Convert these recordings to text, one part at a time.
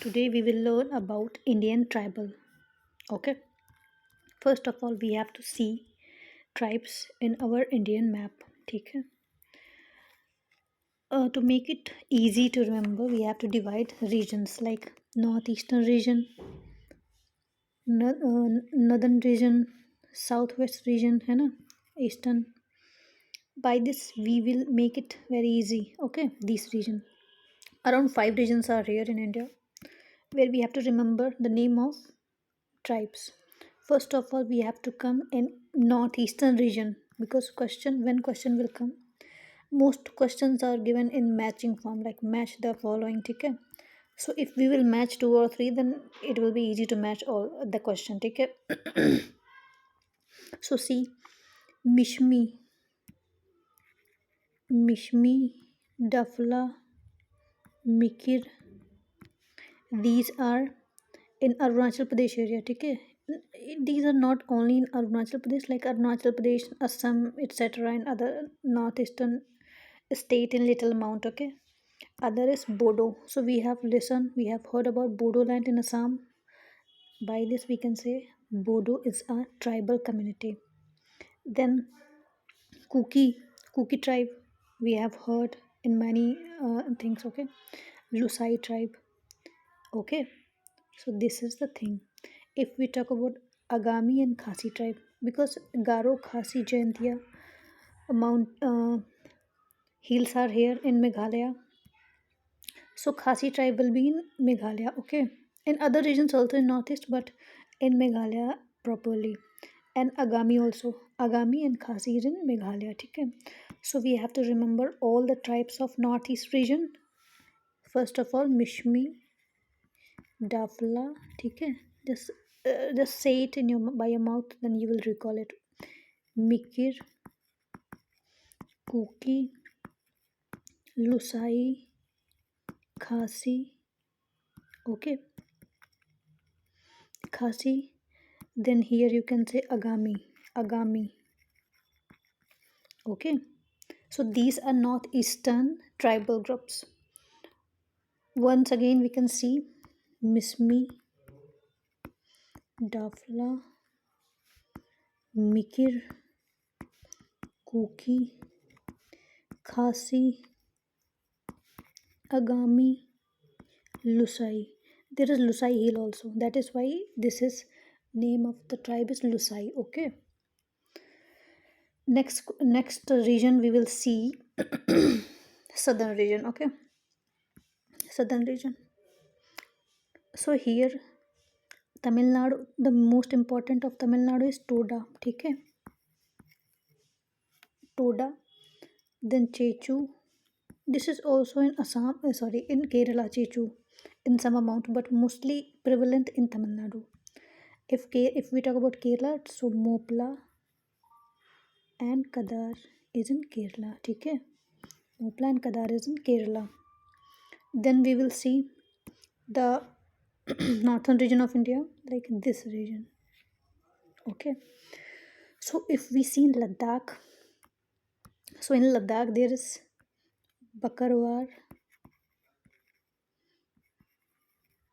Today we will learn about Indian tribal. Okay. First of all, we have to see tribes in our Indian map. ठीक है. To make it easy to remember, we have to divide regions like northeastern region, northern region, southwest region, है ना, eastern. By this, we will make it very easy. Okay, these region. Around 5 regions are here in India, where we have to remember the name of tribes. First of all, we have to come in northeastern region because question will come. Most questions are given in matching form, like match the following. Okay. So if we will match 2 or 3, then it will be easy to match all the question. Okay. So see, Mishmi, Mishmi, Dafla, Mikir. These are in Arunachal Pradesh area. Okay. These are not only in Arunachal Pradesh, like Arunachal Pradesh, Assam, etc., and other northeastern state in little amount. Okay. Other is Bodo. So we have heard about Bodo land in Assam. By this we can say Bodo is a tribal community. Then Kuki tribe we have heard in many things. Okay. Lusai tribe. Okay. So this is the thing. If we talk about Agami and Khasi tribe, because Garo, Khasi, Jaintia, Mount hills are here in Meghalaya. So Khasi tribe will be in Meghalaya, okay. In other regions also in Northeast, but in Meghalaya properly. And Agami also. Agami and Khasi is in Meghalaya, okay. So we have to remember all the tribes of Northeast region. First of all, Mishmi, Dafla, okay. Just say it in your by your mouth, then you will recall it. Mikir, Kuki, Lusai, Khasi, okay. Khasi. Then here you can say Agami, okay. So these are northeastern tribal groups. Once again, we can see Mismi, Dafla, Mikir, Kuki, Khasi, Agami, Lusai. There is Lusai hill also. That is why this is name of the tribe is Lusai. Okay. Next region we will see southern region. Okay. Southern region. So here Tamil Nadu, the most important of Tamil Nadu is Toda. Okay. Toda. Then Chechu. This is also in Assam, in Kerala, Chechu, in some amount, but mostly prevalent in Tamil Nadu. If we talk about Kerala, so Mopla and Kadar is in Kerala. Okay. Mopla and Kadar is in Kerala. Then we will see the northern region of India, like this region. Okay. So if we see Ladakh, so in Ladakh there is Bakarwar,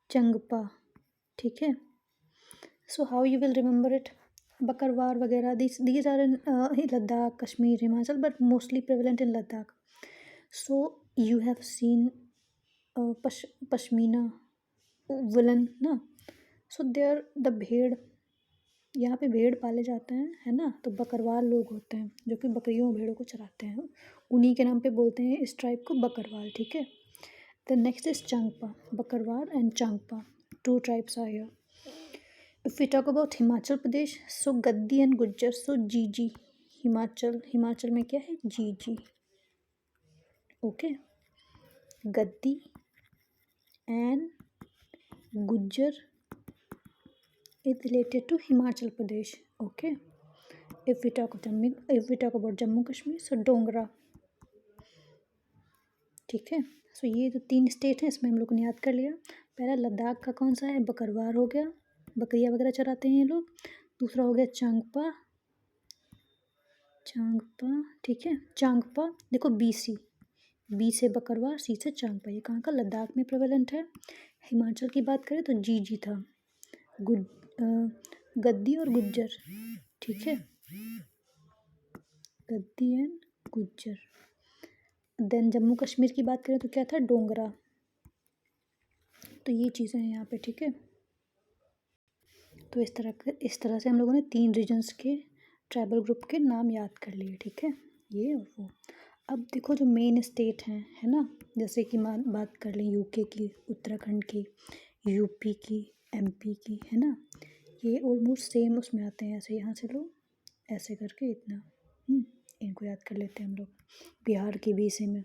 Changpa. ठीक है. So how you will remember it? Bakarwar वगैरह these are in Ladakh, Kashmir, Himachal, but mostly prevalent in Ladakh. So you have seen Pashmina woolen ना. So there the भेड़, यहाँ पे भेड़ पाले जाते हैं, है ना. तो बकरवाल लोग होते हैं जो कि बकरियों भेड़ों को चराते हैं. उन्हीं के नाम पे बोलते हैं इस ट्राइब को बकरवाल. ठीक है. The next is Changpa, Bakarwar and Changpa. Two tribes are here. If we talk about Himachal Pradesh, so Gaddi and Gujjar, so Gigi. Himachal में क्या है? Gigi. Okay. Gaddi and Gujjar is related to Himachal Pradesh. Okay. If we talk about Jammu Kashmir, so Dongra. ठीक है. सो ये जो 3 state हैं इसमें हम लोग ने याद कर लिया. पहला लद्दाख का कौन सा है? बकरवार हो गया, बकरियाँ वगैरह चराते हैं ये लोग. दूसरा हो गया चांगपा. ठीक है. चांगपा देखो बी से बकरवार, सी से चांगपा. ये कहाँ का? लद्दाख में प्रेवलेंट है. हिमाचल की बात करें तो जी था, गद्दी और गुज्जर, ठीक है, गद्दी एंड गुज्जर। देन जम्मू कश्मीर की बात करें तो क्या था, डोगरा। तो ये चीज़ें हैं यहाँ पे, ठीक है। तो इस तरह से हम लोगों ने 3 रीजन्स के ट्राइबल ग्रुप के नाम याद कर लिए, ठीक है, ये और वो। अब देखो जो मेन स्टेट हैं, है ना, जैसे कि बात कर लें यूके की, उत्तराखंड की, यूपी की, एमपी की, है ना, ये ऑलमोस्ट सेम उसमें आते हैं। ऐसे यहाँ से लो, ऐसे करके इतना, इनको याद कर लेते हैं हम लोग। बिहार की भी सेम है।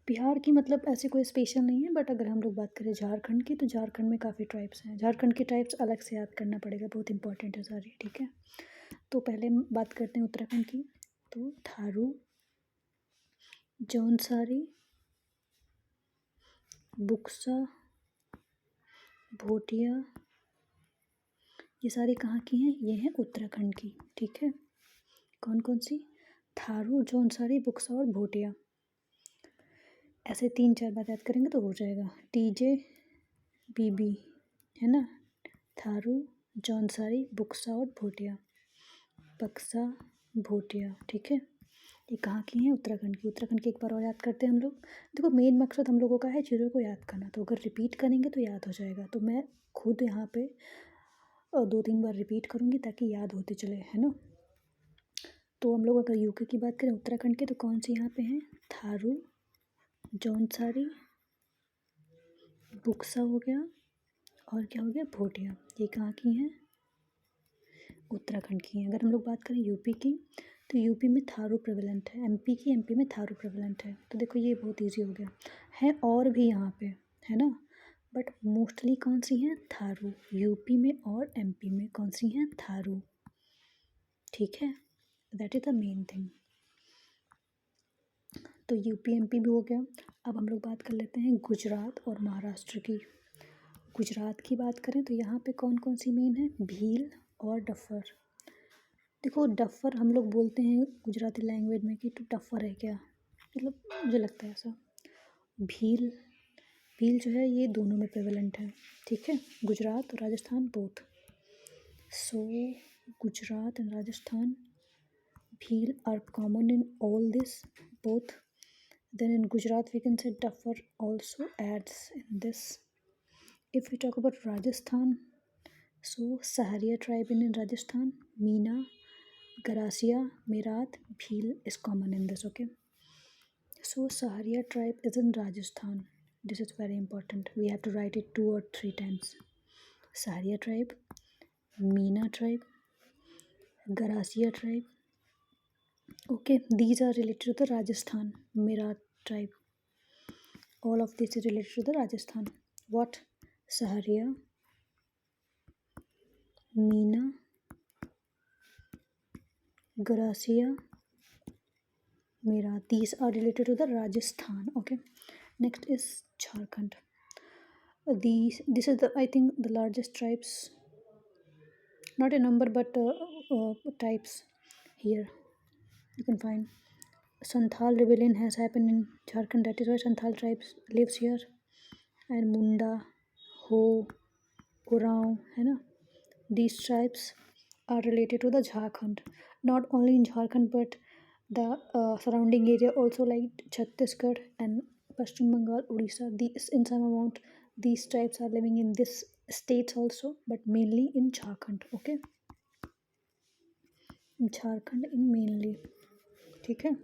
बिहार की मतलब ऐसे कोई स्पेशल नहीं है, बट अगर हम लोग बात करें झारखंड की, तो झारखंड में काफ़ी ट्राइब्स हैं। झारखंड की ट्राइब्स अलग से याद करना पड़ेगा, बहुत इंपॉर्टेंट है सारी, ठीक है। तो पहले हम बात करते हैं उत्तराखंड की। तो थारू, जौनसारी, बुक्सा, भोटिया, ये सारी कहाँ की हैं, ये हैं उत्तराखंड की, ठीक है। कौन कौन सी, थारू, जौनसारी, बुक्सा और भोटिया। ऐसे 3-4 बात याद करेंगे तो हो जाएगा। टीजे, बीबी, है ना, थारू, जौनसारी, बुक्सा और भोटिया, बक्सा, भोटिया, ठीक है। ये कहाँ की हैं, उत्तराखंड की। उत्तराखंड की एक बार और याद करते हैं हम लोग। देखो मेन मकसद हम लोगों का है चीज़ों को याद करना, तो अगर रिपीट करेंगे तो याद हो जाएगा। तो मैं खुद यहाँ पे 2-3 बार रिपीट करूँगी ताकि याद होते चले, है ना। तो हम लोग अगर यूके की बात करें उत्तराखंड के, तो कौन सी यहाँ पे हैं, थारू, जौनसारी, बुक्सा हो गया, और क्या हो गया, भोटिया। ये कहाँ की हैं, उत्तराखंड की हैं। अगर हम लोग बात करें यूपी की, तो यूपी में थारू प्रेवलेंट है। एमपी में थारू प्रेवलेंट है। तो देखो ये बहुत इजी हो गया है, और भी यहाँ पे, है ना, बट मोस्टली कौन सी हैं, थारू। यूपी में और एमपी में कौन सी हैं, थारू, ठीक है। That is the main thing. तो यूपी एमपी भी हो गया। अब हम लोग बात कर लेते हैं गुजरात और महाराष्ट्र की। गुजरात की बात करें तो यहाँ पे कौन कौन सी मेन है, भील और डफर। देखो डफर हम लोग बोलते हैं गुजराती लैंग्वेज में कि तो डफर है क्या, मतलब मुझे लगता है ऐसा। भील, भील जो है ये दोनों में प्रेवलेंट है, ठीक है, गुजरात और Rajasthan both. So Gujarat and Rajasthan, Bhil are common in all this both. Then in Gujarat we can say Dafar also adds in this. If we talk about Rajasthan, so Saharia tribe in Rajasthan, Meena, Garasia, Meerut, Bhil is common in this, okay. So Saharia tribe is in Rajasthan. This is very important. We have to write it 2 or 3 times. Saharia tribe, Meena tribe, Garasia tribe. Okay, these are related to the Rajasthan. Meerut tribe. All of this is related to the Rajasthan. What? Saharia, Meena, Garasia, Meerut. These are related to the Rajasthan. Okay. Next is Jharkhand. This is the, I think, the largest tribes. Not a number, but types here. You can find Santhal rebellion has happened in Jharkhand. That is why Santhal tribes lives here. And Munda, Ho, Oraon, है ना. These tribes are related to the Jharkhand. Not only in Jharkhand, but the surrounding area also, like Chhattisgarh and Pashchim Bengal, Odisha. In some amount, these tribes are living in this states also, but mainly in Jharkhand. Okay, Jharkhand in mainly, ठीक है.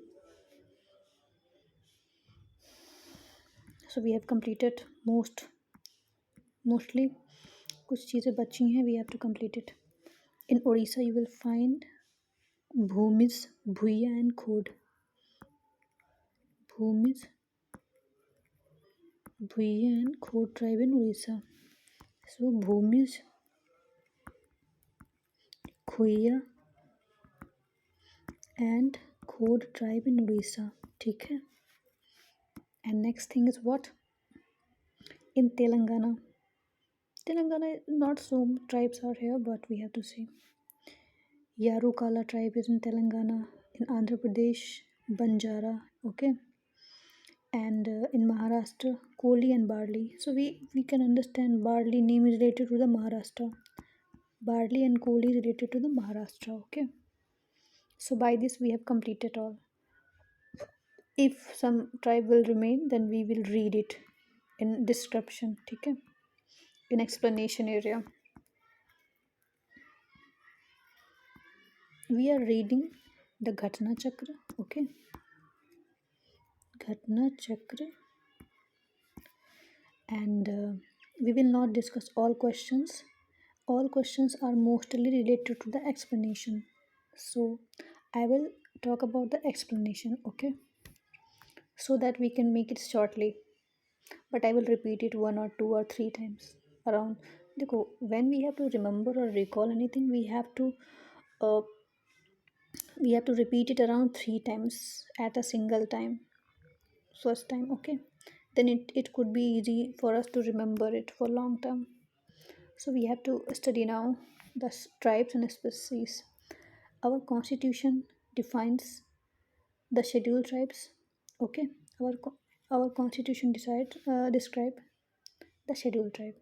So we have completed mostly. कुछ चीज़ें बची हैं, we have to complete it. In Odisha, you will find Bhumis, Bhuiya and Khod. Bhumis, Bhuiya and Khod tribe in Odisha. So Bhumis, Khuiya and Khod tribe in Odisha. ठीक है. And next thing is what? In Telangana. Telangana, not so tribes are here, but we have to see. Yarukala tribe is in Telangana. In Andhra Pradesh, Banjara. Okay. and in Maharashtra, Koli and barley. So we can understand barley name is related to the Maharashtra. Barley and Koli is related to the Maharashtra. Okay. So by this we have completed all. If some tribe will remain, then we will read it in description. Okay. In explanation area. We are reading the Ghatna Chakra. Okay. Ghatna Chakra, and we will not discuss all questions. All questions are mostly related to the explanation, so I will talk about the explanation, okay, so that we can make it shortly, but I will repeat it one or two or three times around. Dekho, when we have to remember or recall anything, uh, we have to repeat it around three times at a single time, first time, okay, then it could be easy for us to remember it for long term. So we have to study now the tribes and species. Our constitution defines the scheduled tribes. Okay, our constitution describe the scheduled tribe.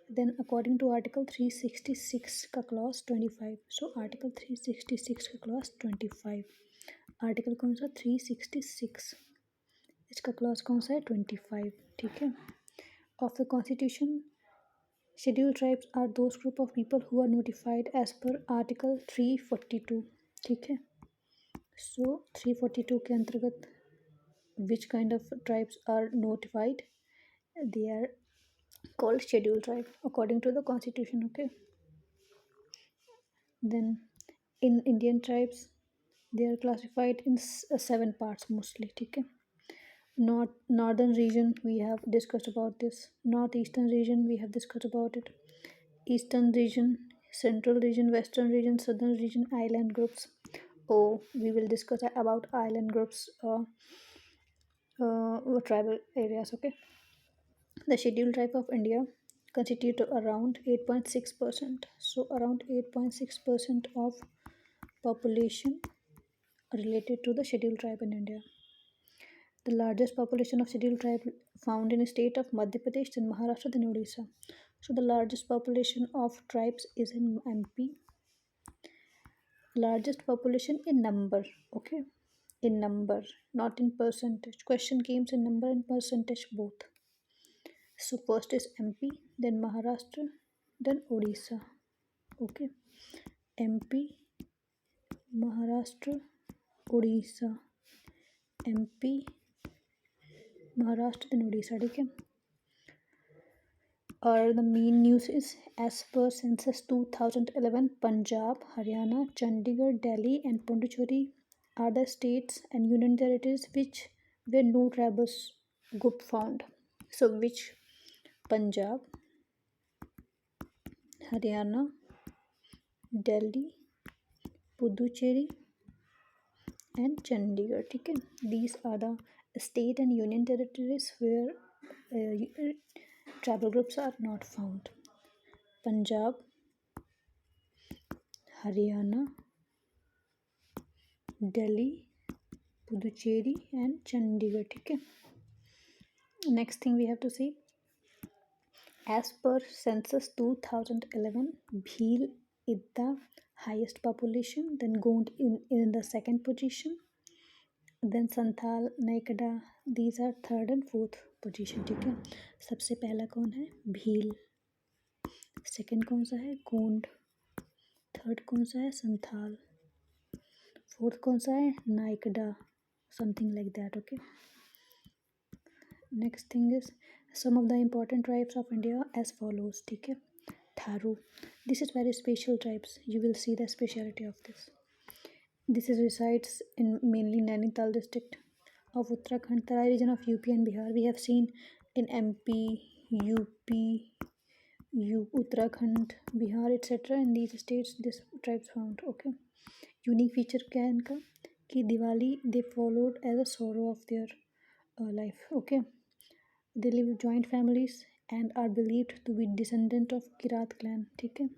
Then according to Article 366 का clause 25. So Article 366 का clause 25. Article कौन सा 366, इसका clause कौन सा है 25, ठीक है. Of the constitution, scheduled tribes are those group of people who are notified as per Article 342, ठीक है. So 342 के अंतर्गत which kind of tribes are notified? They are called scheduled tribe according to the constitution, okay. Then in Indian tribes, they are classified in seven parts mostly, ठीक है. Northern region we have discussed about this. Northeastern region we have discussed about it. Eastern region, central region, western region, southern region, island groups. Oh, we will discuss about island groups, tribal areas, okay. The scheduled tribe of India constitute around 8.6%. So around 8.6% of population related to the scheduled tribe in India. The largest population of scheduled tribe found in the state of Madhya Pradesh, then Maharashtra, then Odisha. So the largest population of tribes is in MP. Largest population in number, okay, in number, not in percentage. Question came in number and percentage both. So first is MP, then Maharashtra, then Odisha, okay. MP, Maharashtra, Odisha, MP, Maharashtra, then Odisha, ठीक है. Or the main news is, as per census 2011, Punjab, Haryana, Chandigarh, Delhi, and Pondicherry are the states and union territories which were no tribal group found. So, which? Punjab, Haryana, Delhi, Puducherry, and Chandigarh. Okay? These are the state and union territories where tribal groups are not found. Punjab, Haryana, Delhi, Puducherry, and Chandigarh. Okay? Next thing we have to see, as per census 2011, Bhil is the highest population, then Gond in the second position, then Santhal, Naikada, these are third and fourth position. ठीक है. सबसे पहला कौन है? Bhil. Second कौन सा है? Gond. Third कौन सा है? संथाल. फोर्थ कौन सा है? नाइकड़ा, something like that, okay. Next thing is some of the important tribes of India as follows, ठीक है. Tharu, this is very special tribes, you will see the speciality of this. This is resides in mainly Nainital district of Uttarakhand, Tarai region of UP and Bihar. We have seen in MP, UP, Uttarakhand, Bihar, etc. In these states, this tribes found. Okay. Unique feature क्या है इनका कि Diwali they followed as a sorrow of their life. Okay. They live with joint families and are believed to be descendant of Kirat clan. ठीक है.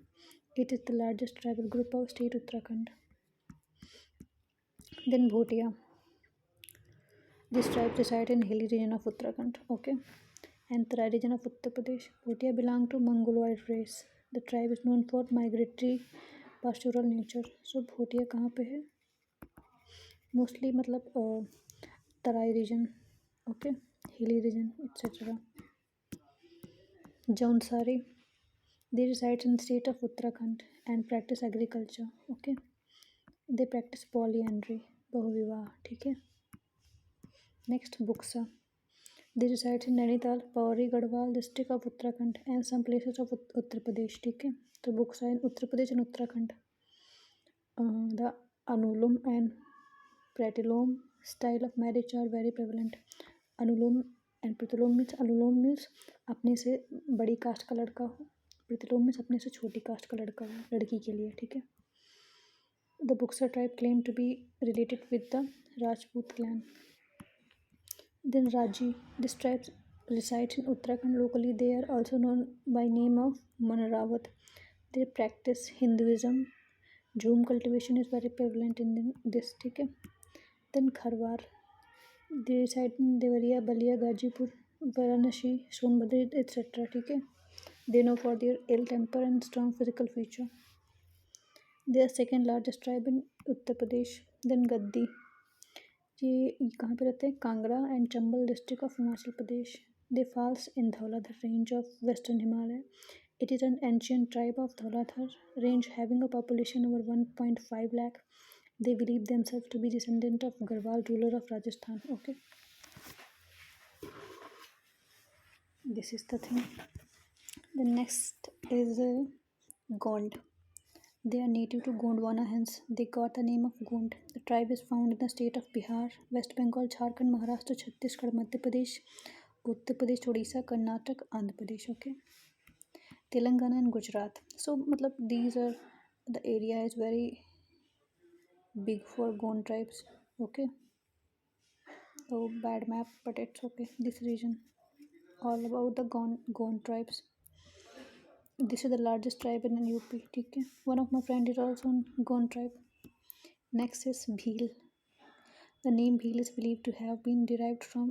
It is the largest tribal group of state Uttarakhand. Then Bhotia. These tribes reside in hilly region of Uttarakhand. Okay, and Tarai region of Uttar Pradesh. Bhotia belong to Mongoloid race. The tribe is known for migratory pastoral nature. So Bhotia कहाँ पे है? Mostly मतलब तराई region, okay, hilly region, etc. Jaunsari, they reside in the state of Uttarakhand and practice agriculture. Okay, they practice polyandry, बहुविवाह. ठीक है. Next, Buksa. They reside in Nainital, Pauri, Garhwal district of Uttarakhand and some places of Uttar Pradesh. ठीक है. तो Buksa in Uttar Pradesh and Uttarakhand. The Anulum and Pratilom style of marriage are very prevalent. Anulom and प्रतिलोम means अनुलोम means अपने से बड़ी cast का लड़का हो, प्रतिलोम मीन्स अपने से छोटी कास्ट का लड़का हो लड़की के लिए. ठीक है. The Buksa tribe claim to be related with the Rajput clan. Then Raji, this tribe resides in Uttarakhand. Locally they are also known by name of Manarawat. They practice Hinduism. Jhum cultivation is very prevalent in this. ठीक है. Then Kharwar, they reside in Devariya, Balia, Gajipur, Varanasi, Sonbhadra, etc. ठीक है. They know for their ill temper and strong physical feature. They are second largest tribe in Uttar Pradesh. Then Gaddi, ये कहाँ पे रहते हैं? Kangra and Chambal district of Himachal Pradesh. They falls in Dhauladhar range of western Himalaya. It is an ancient tribe of Dhauladhar range having a population over 1.5 lakh. They believe themselves to be descendant of Garhwal ruler of Rajasthan. Okay. This is the thing. The next is Gond. They are native to Gondwana, hence they got the name of Gond. The tribe is found in the state of Bihar, West Bengal, Jharkhand, Maharashtra, Chhattisgarh, Madhya Pradesh, Uttar Pradesh, Odisha, Karnataka, Andhra Pradesh. Okay. Telangana and Gujarat. So मतलब these are the area is very big for Gond tribes. Okay. So bad map, but it's okay. This region all about the Gond tribes. This is the largest tribe in UP. ठीक है. One of my friend is also in Gond tribe. Next is Bhil. The name Bhil is believed to have been derived from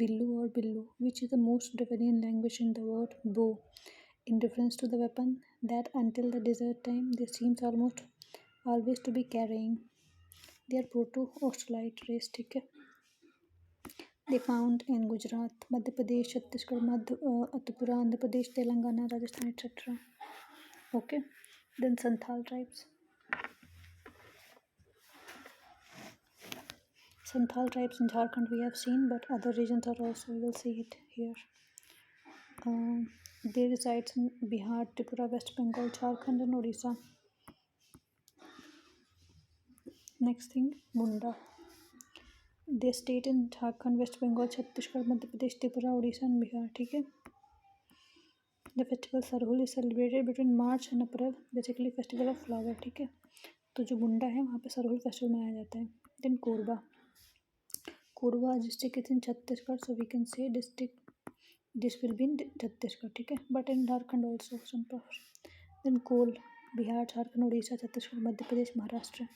Villu or Billu, which is the most Dravidian language in the word bow, in reference to the weapon that until the desert time they seems almost always to be carrying. They are proto-Australite race. ठीक है. They found in Gujarat, Madhya Pradesh, Chhattisgarh, Tripura, Andhra Pradesh, Telangana, Rajasthan, etc. Okay. Then Santhal tribes. Santhal tribes in Jharkhand we have seen, but other regions are also, we will see it here. They reside in Bihar, Tripura, West Bengal, Jharkhand and Odisha. Next thing, Munda. They stayed in Jharkhand, West Bengal, Chhattisgarh, Madhya Pradesh, Tripura, Odisha and Bihar. ठीक है. The festival Sarhul is celebrated between March and April. Basically festival of flower. ठीक है. तो जो मुंडा है वहाँ पे Sarhul festival मनाया जाता है. Then Korba. Korba district is in Chhattisgarh, so we can say district. This will be in Chhattisgarh. ठीक है. But in Jharkhand also some part. Then Kol. Bihar, Jharkhand, Odisha, Chhattisgarh, Madhya Pradesh, Maharashtra.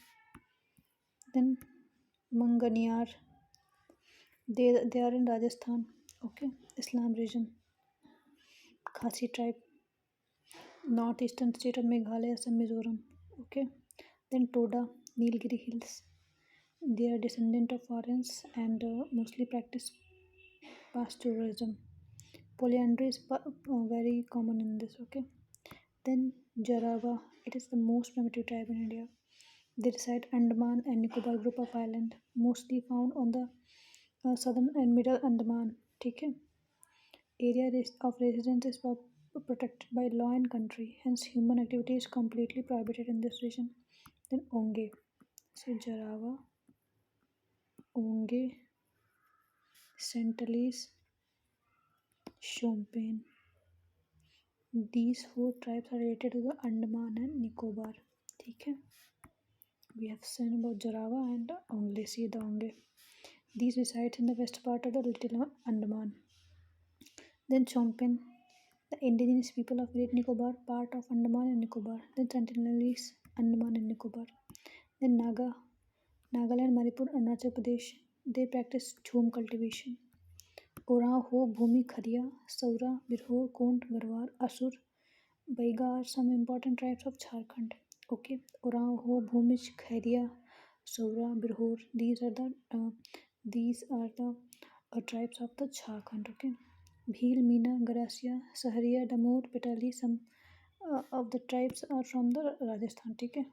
Then Manganiyar. They are in Rajasthan. Okay. Islam region. Khasi tribe. Northeastern state of Meghalaya, Assam, Mizoram. Okay. Then Toda, Nilgiri Hills. They are descendant of foreigners and mostly practice pastoralism. Polyandry is very common in this. Okay. Then Jarawa. It is the most primitive tribe in India. They reside Andaman and Nicobar group of island, mostly found on the southern and middle Andaman. ठीक है. Area of residence is protected by law and country, hence human activity is completely prohibited in this region. Then Onge. So Jarawa, Onge, Sentinelese, Shompen. These four tribes are related to the Andaman and Nicobar. ठीक है. We have seen about Jarawa and Onge. See the Onge. These reside in the west part of the Little Andaman. Then Shompen, the indigenous people of Great Nicobar, part of Andaman and Nicobar. Then Sentinelese, Andaman and Nicobar. Then Naga, Nagaland, Manipur, Arunachal Pradesh. they practice jhum cultivation. Oraon Ho, Bhumi Khariya, Saura, Birhor, Kont, Garwar, Asur, Baiga are some important tribes of Jharkhand. Okay, Oraon Ho, Bhumij, Khariya, Saura, Birhor. These are the tribes of the Jharkhand. Okay, Bhil, Meena, Garasia, Sahariya, Damor, Petali. Some of the tribes are from the Rajasthan. Okay.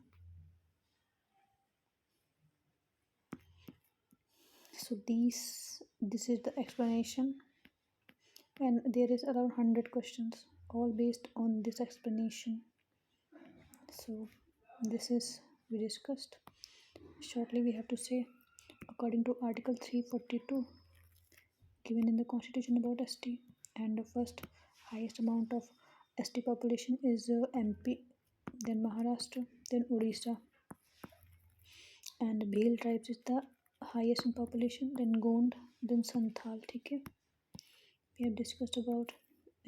So this is the explanation, and there is around 100 questions, all based on this explanation. So this is we discussed. Shortly, we have to say, according to Article 342 given in the Constitution about ST, and the first highest amount of ST population is MP, then Maharashtra, then Odisha, and Bhil tribes is the highest in population, then Gond, then Santhal. ठीक है, we have discussed about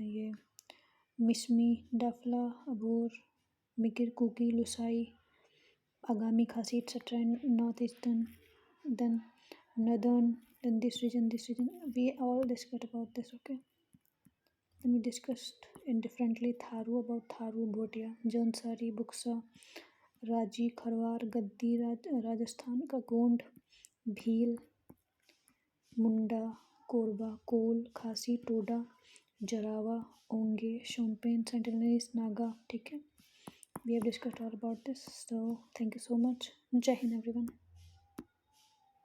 ये Mishmi, Dafla, Abor, Mikir, Kuki, Lushai, Agami, Khasi, etc. in northeastern, then northern, then this region, this region. We all discussed about this. Okay. Then we discussed indifferently Tharu, about Tharu, Bhotia, Jansari, Buksa, Raji, Kharwar, Gaddi, Rajasthan, Gond, Bhil, Munda, Korba, Kol, Khasi, Toda, Jarawa, Onge, Shompen, Sentinelese, Naga. ठीक है. We have discussed all about this. So thank you so much. Jai Hind everyone.